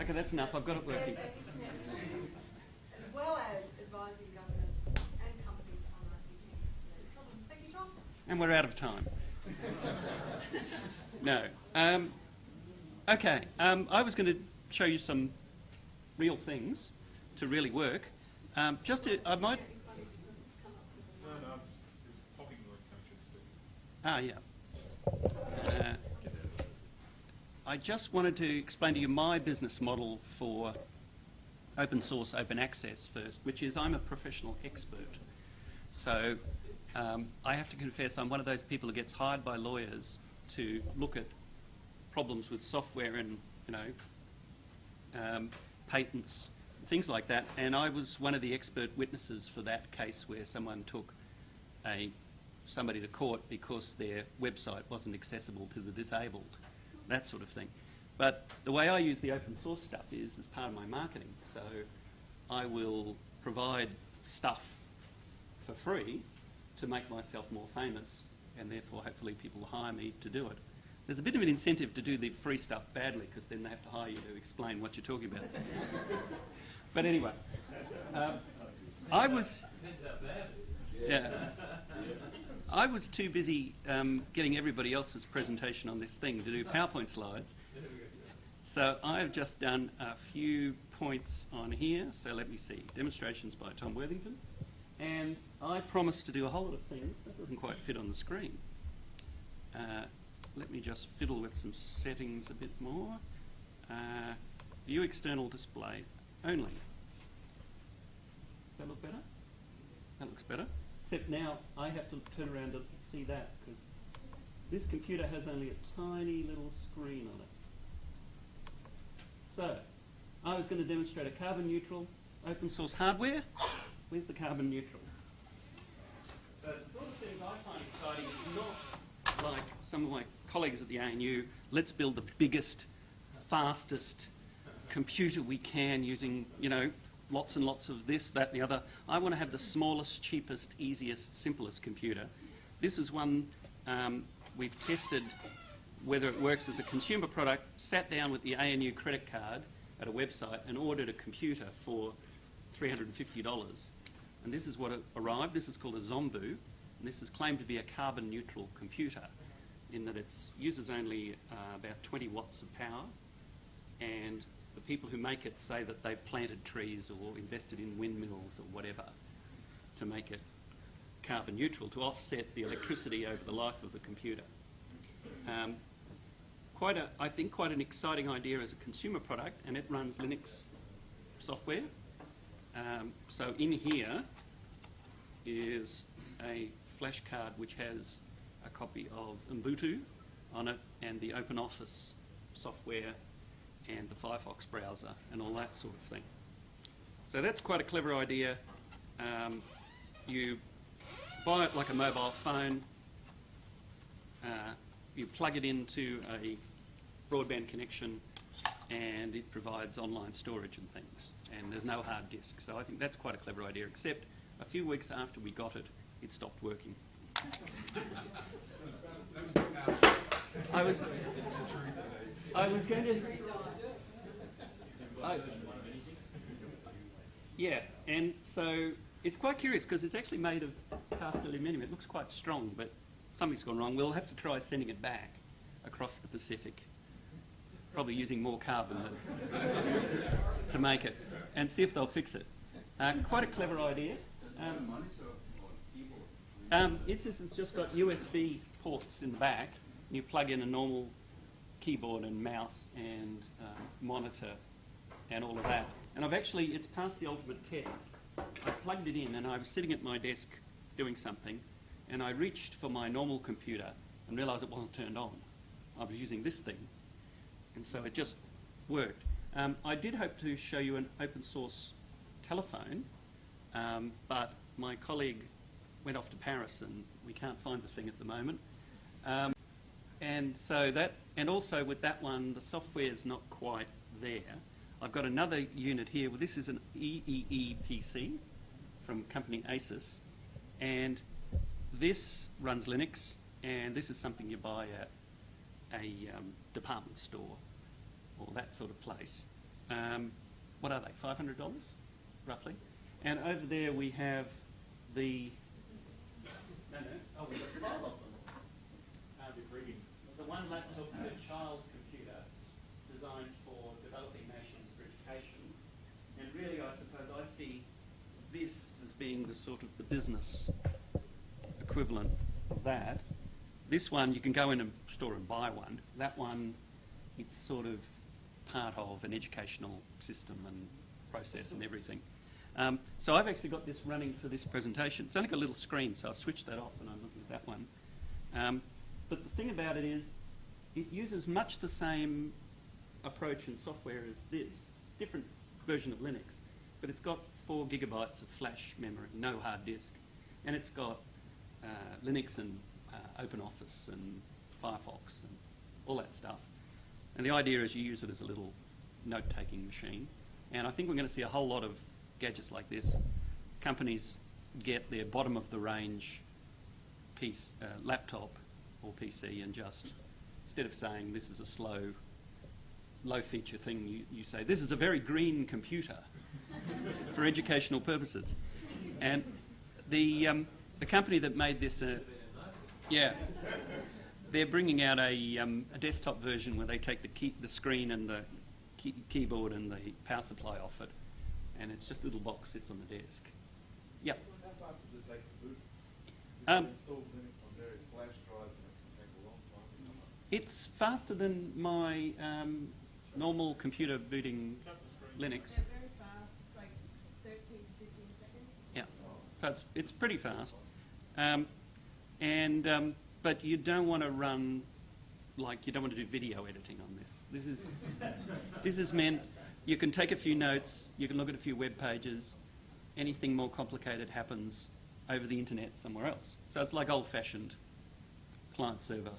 Okay, that's enough. I've got it working. As well as advising governments and companies on ICT problems. Thank you, Tom. And we're out of time. No. Okay. I was going to show you some real things to really work. I might. No, there's popping noise coming through the speaker. Yeah. I just wanted to explain to you my business model for open source, open access first, which is I'm a professional expert. So I have to confess I'm one of those people who gets hired by lawyers to look at problems with software and, patents, things like that. And I was one of the expert witnesses for that case where someone took somebody to court because their website wasn't accessible to the disabled, that sort of thing. But the way I use the open source stuff is as part of my marketing. So I will provide stuff for free to make myself more famous, and therefore hopefully people will hire me to do it. There's a bit of an incentive to do the free stuff badly because then they have to hire you to explain what you're talking about. But anyway, I was too busy getting everybody else's presentation on this thing to do PowerPoint slides. So I've just done a few points on here. So let me see. Demonstrations by Tom Worthington. And I promised to do a whole lot of things. That doesn't quite fit on the screen. Let me just fiddle with some settings a bit more. View external display only. Does that look better? That looks better. Except now I have to turn around to see that because this computer has only a tiny little screen on it. So I was going to demonstrate a carbon neutral open source hardware. Where's the carbon neutral? So the sort of things I find exciting is not like some of my colleagues at the ANU, let's build the biggest, fastest computer we can using, lots and lots of this, that, and the other. I want to have the smallest, cheapest, easiest, simplest computer. This is one we've tested whether it works as a consumer product, sat down with the ANU credit card at a website and ordered a computer for $350. And this is what arrived. This is called a Zombu, and this is claimed to be a carbon neutral computer in that it uses only about 20 watts of power, and the people who make it say that they've planted trees or invested in windmills or whatever to make it carbon neutral, to offset the electricity over the life of the computer. I think quite an exciting idea as a consumer product, and it runs Linux software. So in here is a flash card which has a copy of Ubuntu on it and the OpenOffice software and the Firefox browser and all that sort of thing. So that's quite a clever idea. You buy it like a mobile phone, you plug it into a broadband connection, and it provides online storage and things, and there's no hard disk. So I think that's quite a clever idea, except a few weeks after we got it, it stopped working. I was going to... yeah, and so it's quite curious because it's actually made of cast aluminium. It looks quite strong, but something's gone wrong. We'll have to try sending it back across the Pacific, probably using more carbon to make it, and see if they'll fix it. Quite a clever idea. It's just got USB ports in the back, and you plug in a normal keyboard and mouse and monitor and all of that. And it's passed the ultimate test. I plugged it in and I was sitting at my desk doing something, and I reached for my normal computer and realised it wasn't turned on. I was using this thing, and so it just worked. I did hope to show you an open source telephone, but my colleague went off to Paris and we can't find the thing at the moment. And also with that one, the software's not quite there. I've got another unit here. Well, this is an EEE PC from company Asus, and this runs Linux, and this is something you buy at a department store or that sort of place. what are they, $500 roughly? And over there we have the, we've got 5 of them. The one laptop per child computer designed for developing nations for education. And really, I suppose I see this as being the sort of the business equivalent of that. This one, you can go in a store and buy one. That one, it's sort of part of an educational system and process and everything. So I've actually got this running for this presentation. It's only got a little screen, so I've switched that off and I'm looking at that one. But the thing about it is, it uses much the same approach and software as this. It's a different version of Linux, but it's got 4 gigabytes of flash memory, no hard disk, and it's got Linux and OpenOffice and Firefox and all that stuff. And the idea is you use it as a little note-taking machine. And I think we're going to see a whole lot of gadgets like this. Companies get their bottom-of-the-range piece, laptop or PC, and just, instead of saying this is a slow, low-feature thing, you say this is a very green computer for educational purposes. And the company that made this, they're bringing out a desktop version where they take the screen and the keyboard and the power supply off it, and it's just a little box sits on the desk. Yep. How fast does it take to boot? You can install Linux on various flash drives and it can take a long time. It's faster than my normal computer booting Linux. They're very fast. It's like 13 to 15 seconds. Yeah. So it's pretty fast. But you don't want to run, like, you don't want to do video editing on this. This is meant, you can take a few notes, you can look at a few web pages. Anything more complicated happens over the internet somewhere else. So it's like old-fashioned client-server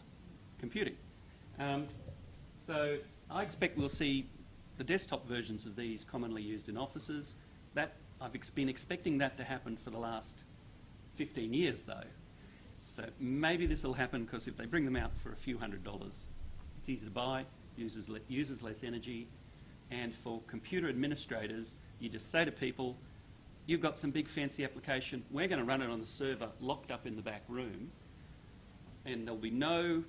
computing. So I expect we'll see the desktop versions of these commonly used in offices. That I've been expecting that to happen for the last 15 years, though. So maybe this will happen because if they bring them out for a few $100s, it's easy to buy, uses less energy, and for computer administrators, you just say to people, you've got some big fancy application, we're going to run it on the server locked up in the back room, and there'll be none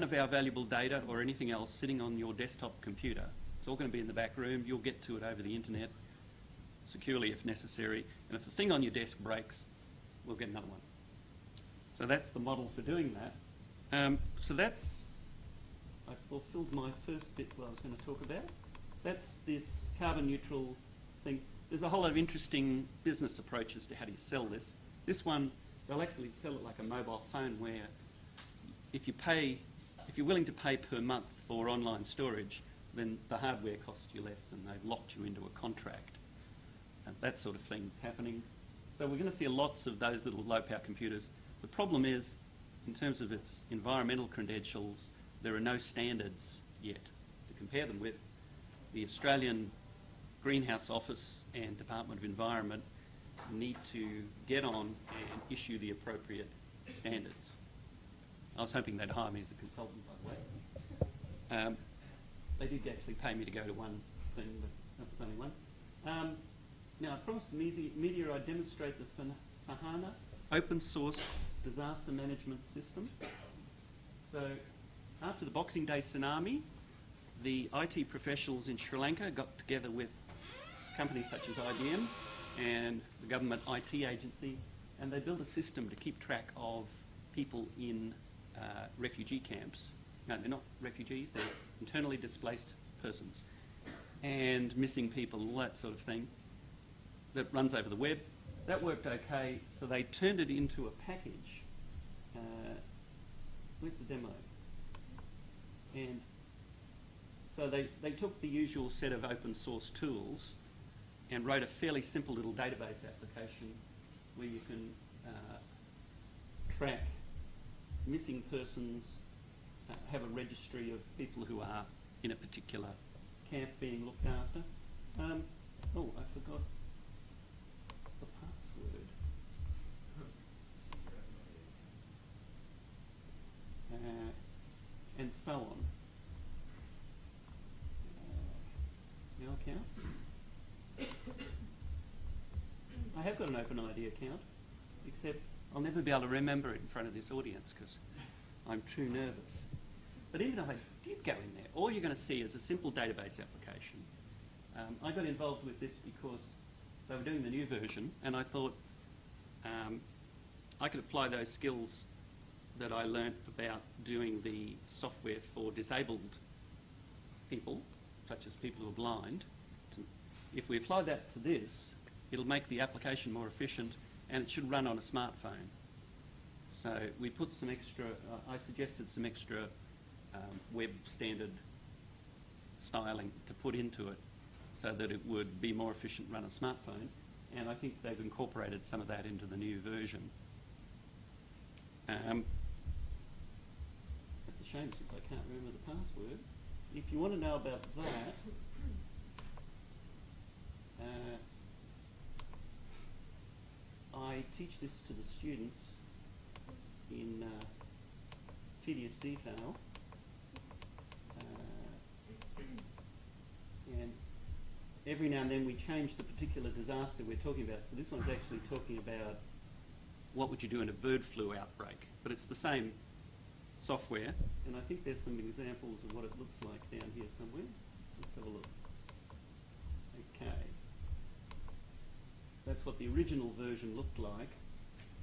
of our valuable data or anything else sitting on your desktop computer. It's all going to be in the back room. You'll get to it over the internet securely if necessary, and if the thing on your desk breaks, we'll get another one. So that's the model for doing that. I fulfilled my first bit what I was going to talk about. That's this carbon neutral thing. There's a whole lot of interesting business approaches to how do you sell this. This one, they'll actually sell it like a mobile phone where if you're willing to pay per month for online storage, then the hardware costs you less and they've locked you into a contract. And that sort of thing is happening. So we're going to see lots of those little low-power computers. The problem is, in terms of its environmental credentials, there are no standards yet to compare them with. The Australian Greenhouse Office and Department of Environment need to get on and issue the appropriate standards. I was hoping they'd hire me as a consultant, by the way. They did actually pay me to go to one thing, but that was only one. Now, I promised the media I'd demonstrate the Sahana open source disaster management system. So after the Boxing Day tsunami, the IT professionals in Sri Lanka got together with companies such as IBM and the government IT agency, and they built a system to keep track of people in refugee camps. No, they're not refugees, they're internally displaced persons, and missing people, all that sort of thing, that runs over the web. That worked okay, so they turned it into a package. Where's the demo? And so they took the usual set of open source tools and wrote a fairly simple little database application where you can track missing persons, have a registry of people who are in a particular camp being looked after. Oh, I forgot the password. And so on. Now account. I have got an OpenID account, except I'll never be able to remember it in front of this audience because I'm too nervous. But even if I did go in there, all you're going to see is a simple database application. I got involved with this because they were doing the new version, and I thought I could apply those skills that I learnt about doing the software for disabled people, such as people who are blind. If we apply that to this, it'll make the application more efficient, and it should run on a smartphone. So we put some extra, I suggested some extra web standard styling to put into it so that it would be more efficient run a smartphone, and I think they've incorporated some of that into the new version. It's a shame since I can't remember the password. If you want to know about that, I teach this to the students in tedious detail, and every now and then we change the particular disaster we're talking about. So this one's actually talking about what would you do in a bird flu outbreak, but it's the same software, and I think there's some examples of what it looks like down here somewhere. Let's have a look. Okay. That's what the original version looked like,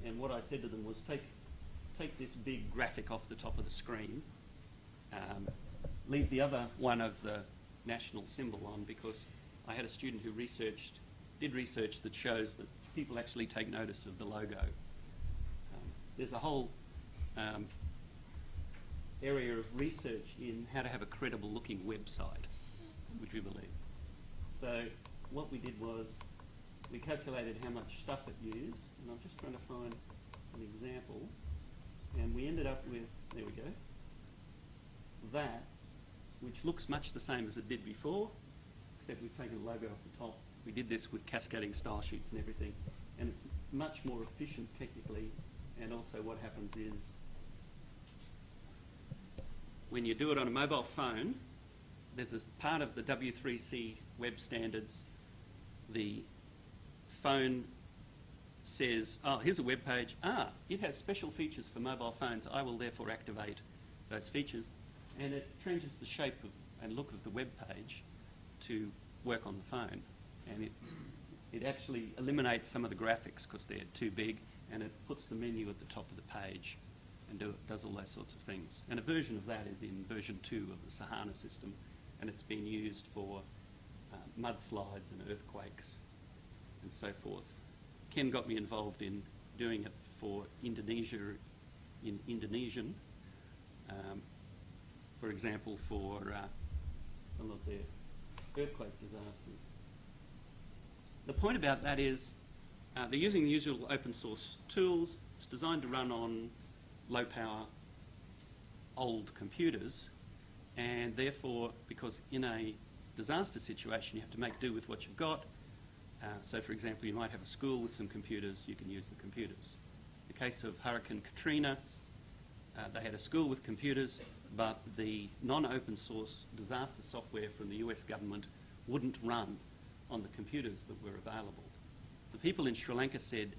and what I said to them was take this big graphic off the top of the screen, leave the other one of the national symbol on, because I had a student who did research that shows that people actually take notice of the logo. There's a whole area of research in how to have a credible looking website, which we believe. So what we did was we calculated how much stuff it used, and I'm just trying to find an example, and we ended up with, there we go, that, which looks much the same as it did before, except we've taken the logo off the top. We did this with cascading style sheets and everything, and it's much more efficient technically, and also what happens is when you do it on a mobile phone, there's this part of the W3C web standards, the phone says, oh, here's a web page. Ah, it has special features for mobile phones. I will therefore activate those features. And it changes the shape and look of the web page to work on the phone. And it actually eliminates some of the graphics because they're too big, and it puts the menu at the top of the page and does all those sorts of things. And a version of that is in version 2 of the Sahana system, and it's been used for mudslides and earthquakes and so forth. Ken got me involved in doing it for Indonesia, in Indonesian, for example, for some of their earthquake disasters. The point about that is they're using the usual open source tools. It's designed to run on low power, old computers, and therefore, because in a disaster situation you have to make do with what you've got. So, for example, you might have a school with some computers, you can use the computers. In the case of Hurricane Katrina, they had a school with computers, but the non-open source disaster software from the US government wouldn't run on the computers that were available. The people in Sri Lanka said,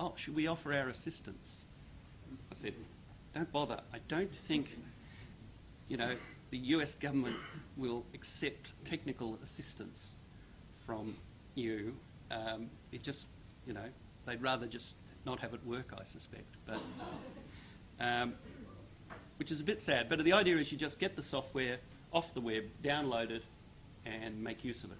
oh, should we offer our assistance? I said, don't bother. I don't think, the US government will accept technical assistance from you. It just, they'd rather just not have it work, I suspect. But, which is a bit sad. But the idea is you just get the software off the web, download it, and make use of it.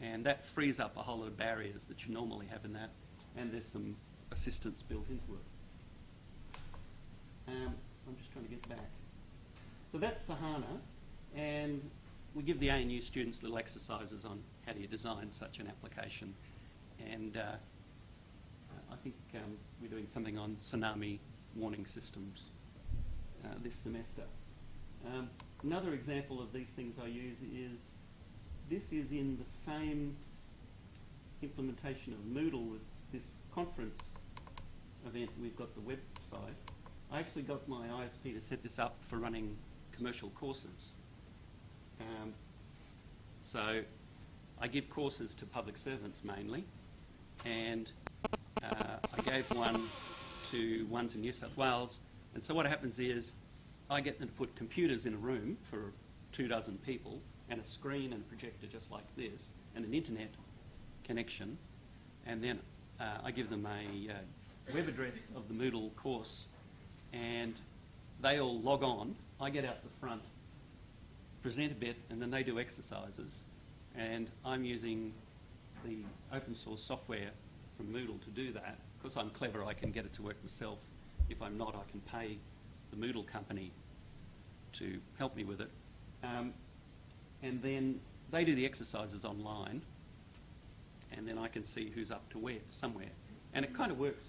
And that frees up a whole lot of barriers that you normally have in that. And there's some assistance built into it. I'm just trying to get back. So that's Sahana, and we give the ANU students little exercises on how do you design such an application. And I think we're doing something on tsunami warning systems this semester. Another example of these things I use is, this is in the same implementation of Moodle with this conference event. We've got the website. I actually got my ISP to set this up for running commercial courses. So I give courses to public servants mainly, and I gave one to ones in New South Wales. And so what happens is I get them to put computers in a room for 24 people and a screen and projector just like this and an internet connection, and then I give them a web address of the Moodle course, and they all log on. I get out the front, present a bit, and then they do exercises. And I'm using the open source software from Moodle to do that. Because I'm clever, I can get it to work myself. If I'm not, I can pay the Moodle company to help me with it. And then they do the exercises online, and then I can see who's up to where, somewhere. And it kind of works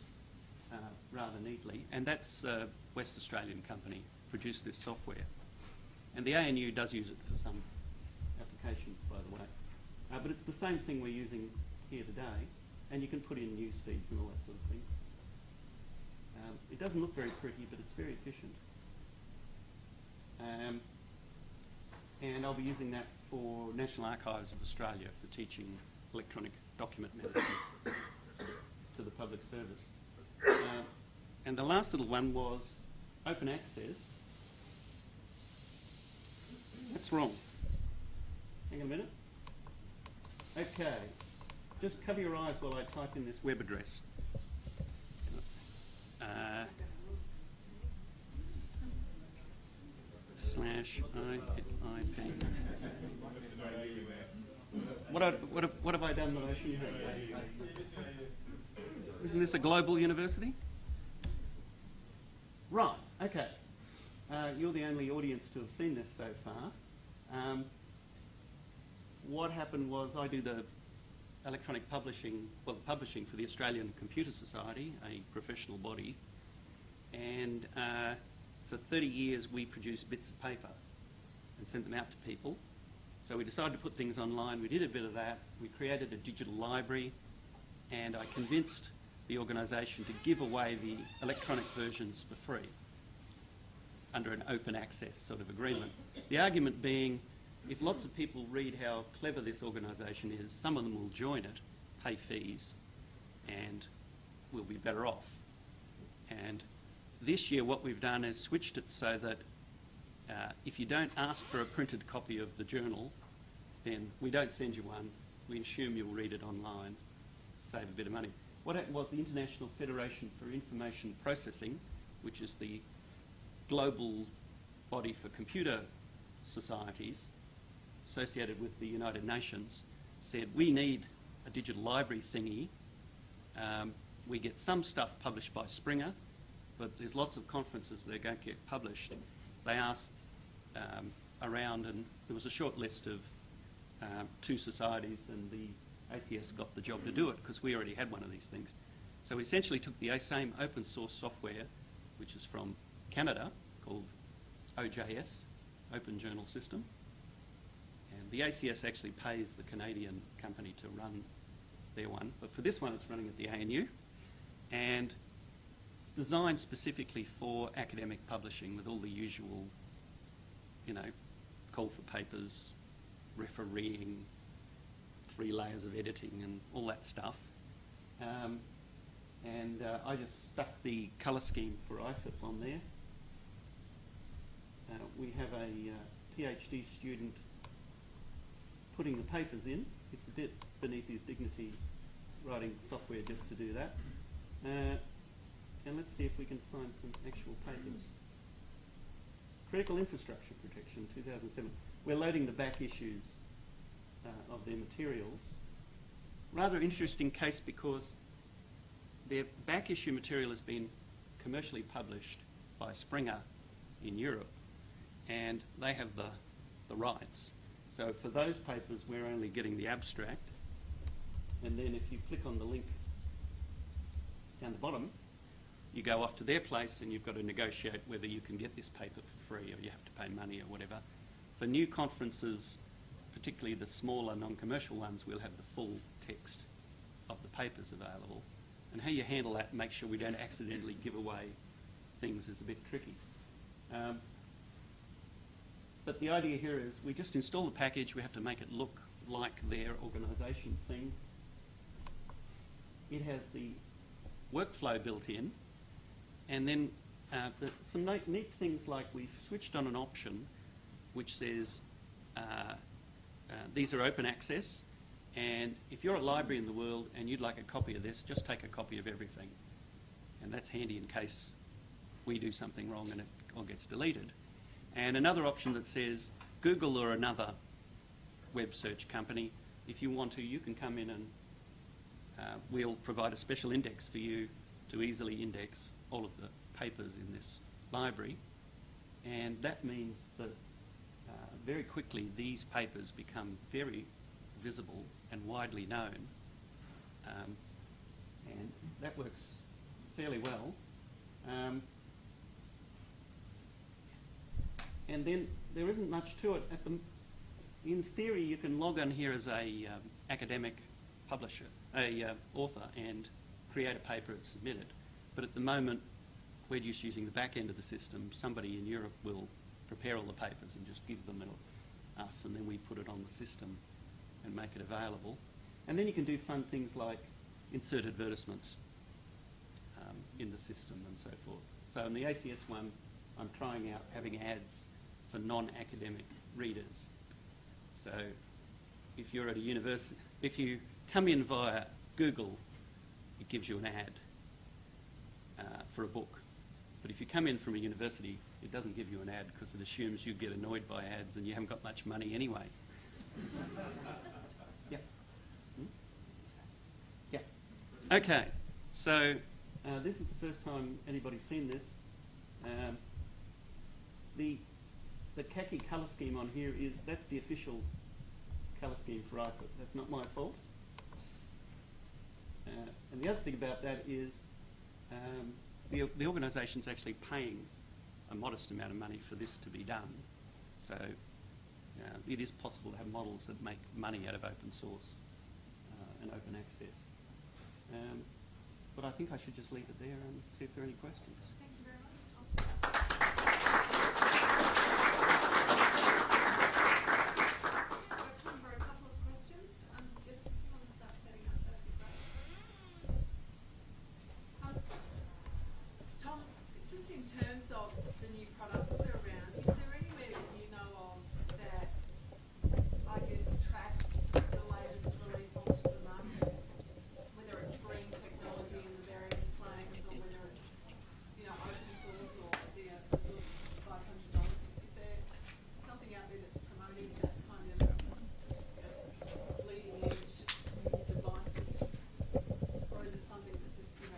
rather neatly. And that's a West Australian company produced this software. And the ANU does use it for some applications, by the way. But it's the same thing we're using here today, and you can put in news feeds and all that sort of thing. It doesn't look very pretty, but it's very efficient. And I'll be using that for National Archives of Australia for teaching electronic document management to the public service. And the last little one was open access. That's wrong. Hang on a minute. Okay. Just cover your eyes while I type in this web address. /IP. What have I done that I shouldn't have? Isn't this a global university? Right, okay. You're the only audience to have seen this so far. What happened was I do the electronic publishing, publishing for the Australian Computer Society, a professional body, and for 30 years we produced bits of paper and sent them out to people. So we decided to put things online. We did a bit of that. We created a digital library, and I convinced the organisation to give away the electronic versions for free under an open access sort of agreement. The argument being, if lots of people read how clever this organisation is, some of them will join it, pay fees, and we'll be better off. And this year what we've done is switched it so that if you don't ask for a printed copy of the journal, then we don't send you one. We assume you'll read it online, save a bit of money. What happened was the International Federation for Information Processing, which is the global body for computer societies associated with the United Nations, said we need a digital library thingy. We get some stuff published by Springer, but there's lots of conferences that don't get published. They asked around, and there was a short list of 2 societies, and the ACS got the job to do it because we already had one of these things. So we essentially took the same open source software, which is from Canada, called OJS, Open Journal System, and the ACS actually pays the Canadian company to run their one, but for this one it's running at the ANU, and it's designed specifically for academic publishing with all the usual, call for papers, refereeing, 3 layers of editing and all that stuff. I just stuck the colour scheme for IFIP on there. We have a PhD student putting the papers in. It's a bit beneath his dignity writing software just to do that. And let's see if we can find some actual papers. Critical Infrastructure Protection, 2007. We're loading the back issues of their materials. Rather interesting case because their back issue material has been commercially published by Springer in Europe, and they have the rights. So for those papers, we're only getting the abstract. And then if you click on the link down the bottom, you go off to their place and you've got to negotiate whether you can get this paper for free or you have to pay money or whatever. For new conferences, particularly the smaller non-commercial ones, we'll have the full text of the papers available. And how you handle that and make sure we don't accidentally give away things is a bit tricky. But the idea here is we just install the package, we have to make it look like their organisation thing. It has the workflow built in, and then some neat things like we've switched on an option which says these are open access, and if you're a library in the world and you'd like a copy of this, just take a copy of everything. And that's handy in case we do something wrong and it all gets deleted. And another option that says Google or another web search company, if you want to, you can come in and we'll provide a special index for you to easily index all of the papers in this library. And that means that very quickly these papers become very visible and widely known. And that works fairly well. And then there isn't much to it. In theory, you can log on here as a academic publisher, author, and create a paper and submit it. But at the moment, we're just using the back end of the system. Somebody in Europe will prepare all the papers and just give them to us, and then we put it on the system and make it available. And then you can do fun things like insert advertisements in the system and so forth. So in the ACS one, I'm trying out having ads for non-academic readers. So if you're at a university, if you come in via Google, it gives you an ad for a book. But if you come in from a university, it doesn't give you an ad because it assumes you get annoyed by ads and you haven't got much money anyway. Yeah. Yeah. Okay. So this is the first time anybody's seen this. The khaki colour scheme on here that's the official colour scheme for iPut. That's not my fault. And the other thing about that is the organisation's actually paying a modest amount of money for this to be done. So it is possible to have models that make money out of open source and open access. But I think I should just leave it there and see if there are any questions. Thank you very much, Tom. We've got time for a couple of questions. Just if you want to start setting up, that'd be great. Tom, just in terms of the new products that are around, is there anywhere that you know of that, I guess, tracks the latest release onto the market? Whether it's green technology and the various flags, or whether it's, open source or the sort of $500. Is there something out there that's promoting that kind of leading edge devices, or is it something that just we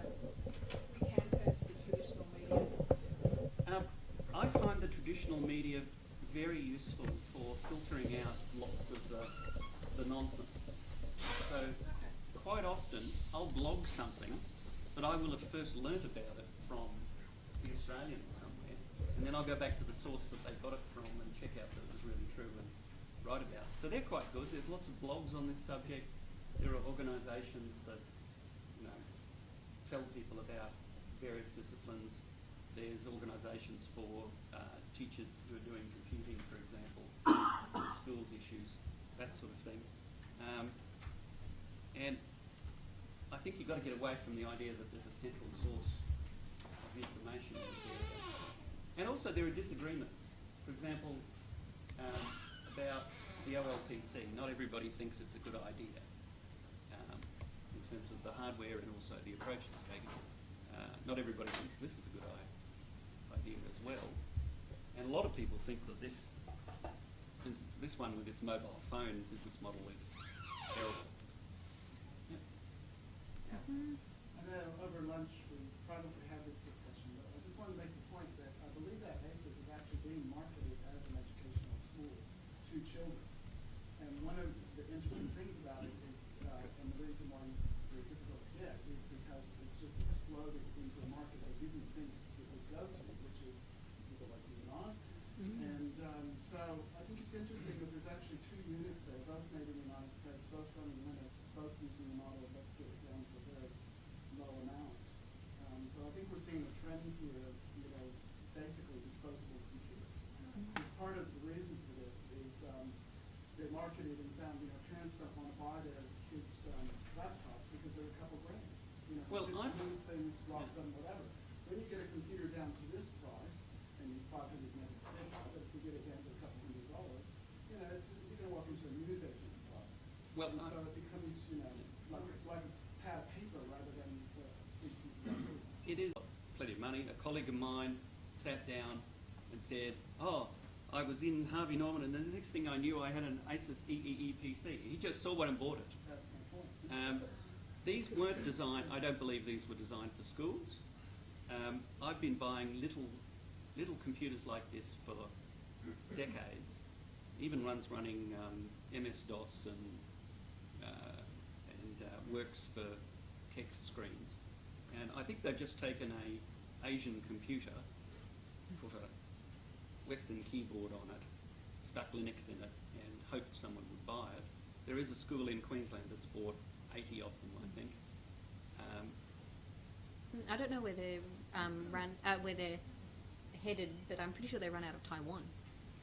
can turn to the traditional media? I find the traditional media very useful for filtering out lots of the nonsense. So quite often I'll blog something, but I will have first learnt about it from the Australian or somewhere, and then I'll go back to the source that they got it from and check out that it was really true and write about it. So they're quite good. There's lots of blogs on this subject. There are organisations that tell people about various disciplines. There's organisations for teachers who are doing computing, for example, schools issues, that sort of thing. And I think you've got to get away from the idea that there's a central source of information in this area. And also there are disagreements. For example, about the OLPC. Not everybody thinks it's a good idea in terms of the hardware and also the approach it's taking. Not everybody thinks this is a good idea as well. And a lot of people think that this one with its mobile phone business model is terrible. I know over lunch we probably had this discussion, but I just want to make the point that I believe that ACES is actually being marketed as an educational tool to children. And one of the interesting things about it is, and the reason why it's very difficult to get, is because it's just exploded into a market they didn't think it would go to, which is people like you and I. And so I think it's interesting that there's actually two units there, both made in the United States, both running Linux, both using the model of let's get it down to a very low amount. So I think we're seeing a trend here of, basically disposable computers. Because part of the reason for this is they marketed and found, parents parents don't want to buy their kids laptops because they're a couple grand. You know, Well, kids lose things, drop them, whatever. When you get a computer down to this price, and 500 minutes to pay for it, if you get it down to a couple $100, you know, it's, you're going to walk into a newsagent and buy it. Well, and so it becomes, you know, like a pad of paper rather than the big piece of paper. it is plenty of money. A colleague of mine sat down and said, "Oh, I was in Harvey Norman, and the next thing I knew, I had an Asus EEE PC." He just saw one and bought it. That's my point. These weren't designed. I don't believe these were designed for schools. I've been buying little computers like this for decades. Even ones running MS-DOS and works for text screens. And I think they've just taken a Asian computer, put a Western keyboard on it, stuck Linux in it, and hoped someone would buy it. There is a school in Queensland that's bought 80 of them, I think. I don't know where they're where they're headed, but I'm pretty sure they run out of Taiwan,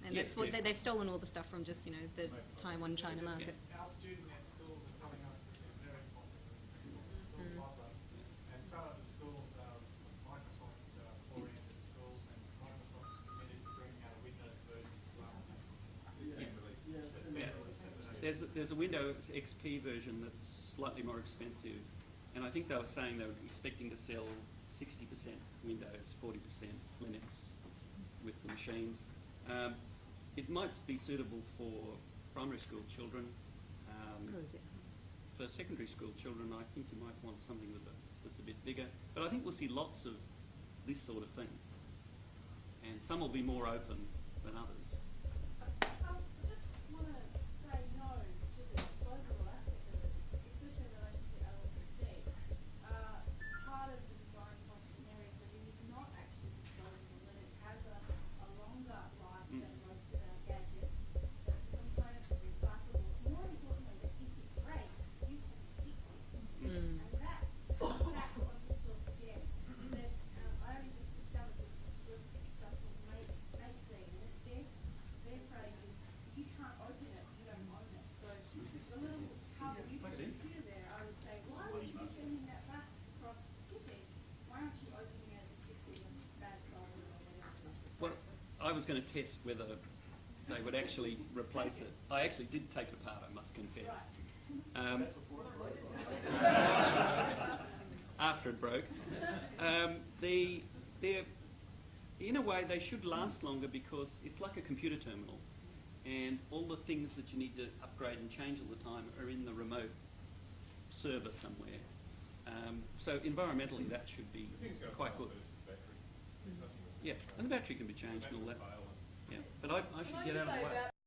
and Yeah, that's what yeah. they've stolen all the stuff from just the Taiwan China market. Our student net schools are telling us that they're very popular in schools, and some of the schools are Microsoft-oriented schools, and Microsoft is committed to bringing out a Windows version as well. There's a Windows XP version that's slightly more expensive, and I think they were saying they were expecting to sell 60% Windows, 40% Linux with the machines. It might be suitable for primary school children. For secondary school children, I think you might want something that's a bit bigger. But I think we'll see lots of this sort of thing, and some will be more open than others. I just want to say no to the disposable aspect of it, especially in relation to LSC. Part of the design function there is that it is not actually disposable, and it has a longer life than most of our gadgets. That the components are recyclable. More importantly, that if it breaks, you can fix it. And that once it's all together. That I only just discovered this with stuff called Magazine, and their phrase is, if you can't open it, you don't own it. So the little cover you put the computer there, I would say, why would you be sending that back across the Pacific? Why aren't you opening it and fixing the bad side of it or whatever? Well, I was going to test whether they would actually replace it. I actually did take it apart, I must confess. After it broke. In a way, they should last longer because it's like a computer terminal, and all the things that you need to upgrade and change all the time are in the remote server somewhere. So environmentally, that should be quite good. Yeah, and the battery can be changed and all that. Yeah, but I should get out of the way.